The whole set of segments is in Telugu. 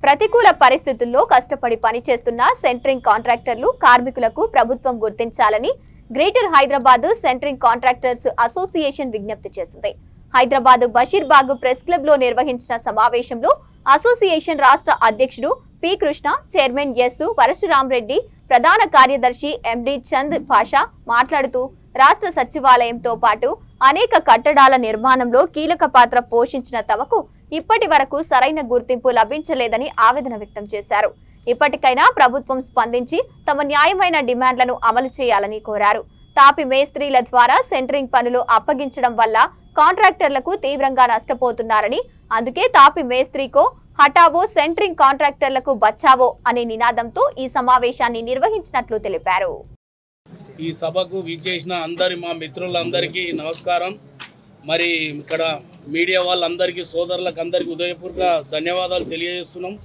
ప్రతికూల పరిస్థితుల్లో కష్టపడి పనిచేస్తున్న సెంటరింగ్ కాంట్రాక్టర్లు కార్మికులకు ప్రభుత్వం గుర్తించాలని greater Hyderabad centering contractors association విజ్ఞప్తి చేసింది. హైదరాబాద్ బషీర్బాగ్ ప్రెస్ క్లబ్ లో నిర్వహించిన సమావేశంలో అసోసియేషన్ రాష్ట్ర అధ్యక్షుడు పి కృష్ణ, చైర్మన్ ఎస్ పరశురామరెడ్డి, ప్రధాన కార్యదర్శి ఎండి చంద్ పాషా మాట్లాడుతూ రాష్ట్ర సచివాలయంతో పాటు అనేక కట్టడాల నిర్మాణంలో కీలక పాత్ర పోషించిన తమకు ఇప్పటి వరకు సరైన గుర్తింపు లభించలేదని ఆవేదన వ్యక్తం చేశారు. ఇప్పటికైనా ప్రభుత్వం స్పందించి తమ న్యాయమైన డిమాండ్లను అమలు చేయాలని కోరారు. తాపి మేస్త్రీల ద్వారా సెంటరింగ్ పనులు అప్పగించడం వల్ల కాంట్రాక్టర్లకు తీవ్రంగా నష్టపోతున్నారని, అందుకే తాపి మేస్త్రీకో హటావో సెంటరింగ్ కాంట్రాక్టర్లకు బచావో అనే నినాదంతో ఈ సమావేశాన్ని నిర్వహించినట్లు తెలిపారు. ఈ సభకు విచ్చేసిన మా మిత్రులందరికీ నమస్కారం. మరి ఇక్కడ మీడియా వాళ్ళందరికీ, సోదరులకు అందరికీ ఉదయపూర్వక ధన్యవాదాలు తెలియజేస్తున్నాం.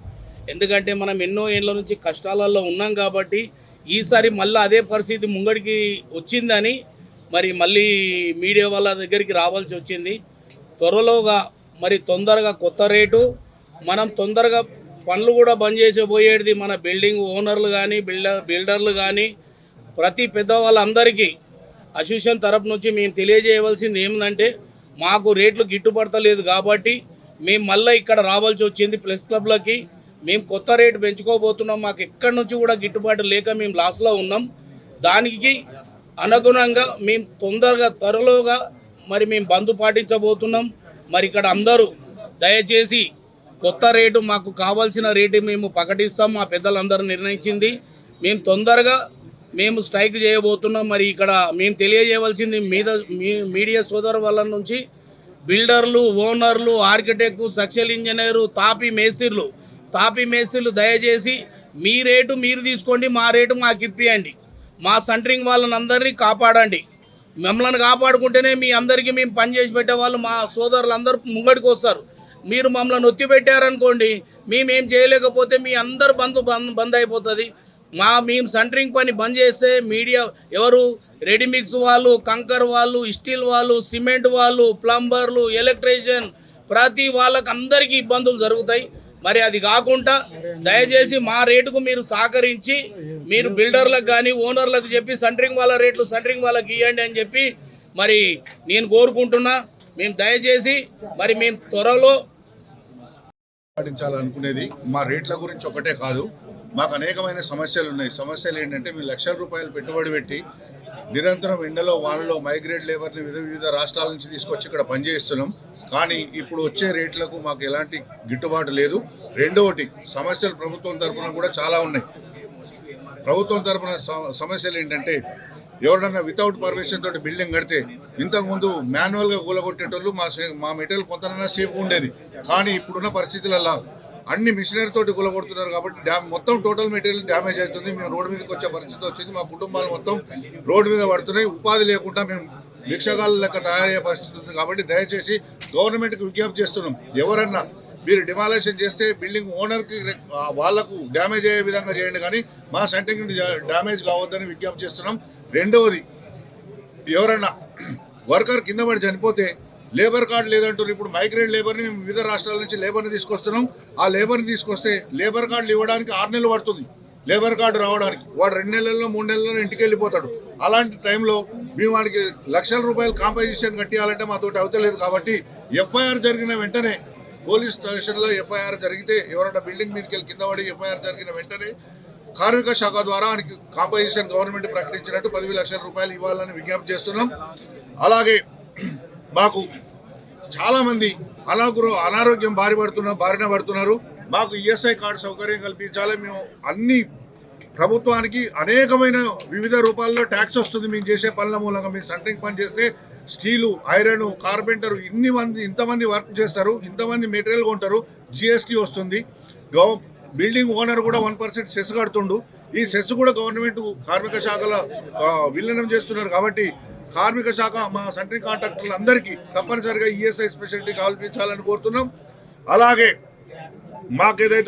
ఎందుకంటే మనం ఎన్నో ఏళ్ళ నుంచి కష్టాలలో ఉన్నాం కాబట్టి ఈసారి మళ్ళీ అదే పరిస్థితి ముంగడికి వచ్చిందని మరి మళ్ళీ మీడియా వాళ్ళ దగ్గరికి రావాల్సి వచ్చింది. త్వరలోగా మరి తొందరగా కొత్త రేటు, మనం తొందరగా పనులు కూడా బంద్ చేసేపోయేది మన బిల్డింగ్ ఓనర్లు కానీ బిల్డర్లు కానీ ప్రతి పెద్దవాళ్ళందరికీ అసోసియేషన్ తరపు నుంచి మేము తెలియజేయవలసింది ఏమిటంటే, మాకు రేట్లు గిట్టుపడతలేదు కాబట్టి మేము మళ్ళీ ఇక్కడ రావాల్సి వచ్చింది. ప్రెస్ క్లబ్లకి మేము కొత్త రేటు పెంచుకోబోతున్నాం. మాకు ఎక్కడి నుంచి కూడా గిట్టుబాటు లేక మేము లాస్లో ఉన్నాం. దానికి అనుగుణంగా మేము త్వరలోగా మరి మేము బంద్ పాటించబోతున్నాం. మరి ఇక్కడ అందరూ దయచేసి కొత్త రేటు, మాకు కావాల్సిన రేటు మేము ప్రకటిస్తాం. మా పెద్దలందరూ నిర్ణయించింది. మేము తొందరగా స్ట్రైక్ చేయబోతున్నాం. మరి ఇక్కడ మేము తెలియజేయవలసింది మీడియా సోదరు వాళ్ళ నుంచి బిల్డర్లు, ఓనర్లు, ఆర్కిటెక్టు, స్ట్రక్చరల్ ఇంజనీరు, తాపీ మేస్త్రీలు దయచేసి మీ రేటు మీరు తీసుకోండి, మా రేటు మాకు ఇప్పియండి. మా సెంటరింగ్ వాళ్ళని అందరినీ కాపాడండి. మమ్మల్ని కాపాడుకుంటేనే మీ అందరికీ మేము పనిచేసి పెట్టేవాళ్ళు, మా సోదరులు అందరూ ముంగడికి వస్తారు. మీరు మమ్మల్ని ఒత్తి పెట్టారనుకోండి, మేమేం చేయలేకపోతే మీ అందరు బంద్ అయిపోతుంది. మేము సెంటరింగ్ పని బంద్ చేస్తే మీడియా ఎవరు, రెడీమిక్స్ వాళ్ళు, కంకర్ వాళ్ళు, స్టీల్ వాళ్ళు, సిమెంట్ వాళ్ళు, ప్లంబర్లు, ఎలక్ట్రీషియన్, ప్రతి వాళ్ళకి అందరికీ ఇబ్బందులు జరుగుతాయి. మరి అది కాకుండా దయచేసి మా రేటుకు మీరు సహకరించి మీరు బిల్డర్లకు కానీ ఓనర్లకు చెప్పి సెంటరింగ్ వాళ్ళ రేట్లు సెంటరింగ్ వాళ్ళకి ఇవ్వండి అని చెప్పి మరి నేను కోరుకుంటున్నా. మేము దయచేసి మరి మేము త్వరలో పాటించాలనుకునేది మా రేట్ల గురించి ఒకటే కాదు, మాకు అనేకమైన సమస్యలు ఉన్నాయి. సమస్యలు ఏంటంటే, మేము లక్షల రూపాయలు పెట్టుబడి పెట్టి నిరంతరం ఎండలో వానలో మైగ్రేట్ లేబర్ని వివిధ రాష్ట్రాల నుంచి తీసుకొచ్చి ఇక్కడ పనిచేస్తున్నాం. కానీ ఇప్పుడు వచ్చే రేట్లకు మాకు ఎలాంటి గిట్టుబాటు లేదు. రెండవది, సమస్యలు ప్రభుత్వం తరఫున కూడా చాలా ఉన్నాయి. ప్రభుత్వం తరఫున సమస్యలు ఏంటంటే, ఎవరన్నా వితౌట్ పర్మిషన్ తోటి బిల్డింగ్ కడితే ఇంతకుముందు మాన్యువల్గా కూలగొట్టేటోళ్ళు మా మెటీరియల్ కొంతనైనా సేఫ్గా ఉండేది. కానీ ఇప్పుడున్న పరిస్థితులలో అన్ని మిషనరీ తోటి కూలగొడుతున్నారు కాబట్టి మొత్తం టోటల్ మెటీరియల్ డ్యామేజ్ అవుతుంది. మేము రోడ్డు మీదకి వచ్చే పరిస్థితి వచ్చింది. మా కుటుంబాలు మొత్తం రోడ్డు మీద పడుతున్నాయి. ఉపాధి లేకుండా మేము భిక్షగాళ్ళ లెక్క తయారయ్యే పరిస్థితి ఉంది. కాబట్టి దయచేసి గవర్నమెంట్కి విజ్ఞప్తి చేస్తున్నాం, ఎవరన్నా మీరు డిమాలేషన్ చేస్తే బిల్డింగ్ ఓనర్కి వాళ్లకు డ్యామేజ్ అయ్యే విధంగా చేయండి, కానీ మా సెంటరింగ్ డ్యామేజ్ కావద్దని విజ్ఞప్తి చేస్తున్నాం. రెండవది, ఎవరన్నా వర్కర్ కింద పడి చనిపోతే లేబర్ కార్డు లేదంటారు. ఇప్పుడు మైగ్రేట్ లేబర్ని మేము వివిధ రాష్ట్రాల నుంచి లేబర్ని తీసుకొస్తున్నాం. ఆ లేబర్ని తీసుకొస్తే లేబర్ కార్డులు ఇవ్వడానికి 6 నెలలు పడుతుంది. లేబర్ కార్డు రావడానికి వాడు 2 నెలల్లో 3 నెలల్లో ఇంటికి వెళ్ళిపోతాడు. అలాంటి టైంలో మేము వాడికి లక్షల రూపాయలు కాంపెన్సేషన్ కట్టియాలంటే మాతోటి అవుతలేదు. కాబట్టి ఎఫ్ఐఆర్ జరిగిన వెంటనే పోలీస్ స్టేషన్లో ఎఫ్ఐఆర్ జరిగితే, ఎవరైనా బిల్డింగ్ మీదకి వెళ్ళి కింద పడి ఎఫ్ఐఆర్ జరిగిన వెంటనే కార్మిక శాఖ ద్వారా ఆయనకి కాంపెన్సేషన్ గవర్నమెంట్ ప్రకటించినట్టు 10 లక్షల రూపాయలు ఇవ్వాలని విజ్ఞప్తి చేస్తున్నాం. అలాగే మాకు చాలామంది అనారోగ్యం బారిన పడుతున్నారు. మాకు ఈఎస్ఐ కార్డు సౌకర్యం కల్పించాలి. మేము అన్ని ప్రభుత్వానికి అనేకమైన వివిధ రూపాల్లో ట్యాక్స్ వస్తుంది మేము చేసే పనుల మూలంగా. మీరు సెంటరింగ్ పని చేస్తే స్టీలు, ఐరన్, కార్పెంటర్ ఇంతమంది వర్క్ చేస్తారు, ఇంతమంది మెటీరియల్ కొంటారు, జిఎస్టీ వస్తుంది. బిల్డింగ్ ఓనర్ కూడా 1% సెస్ కడుతుండు. ఈ సెస్ కూడా గవర్నమెంట్ కార్మిక శాఖలో విలీనం చేస్తున్నారు. కాబట్టి కార్మిక శాఖ మా సెంటరింగ్ కాంట్రాక్టర్లు అందరికీ తప్పనిసరిగా ఈఎస్ఐ స్పెషాలిటీ కల్పించాలని కోరుతున్నాం. అలాగే మాకేదైతే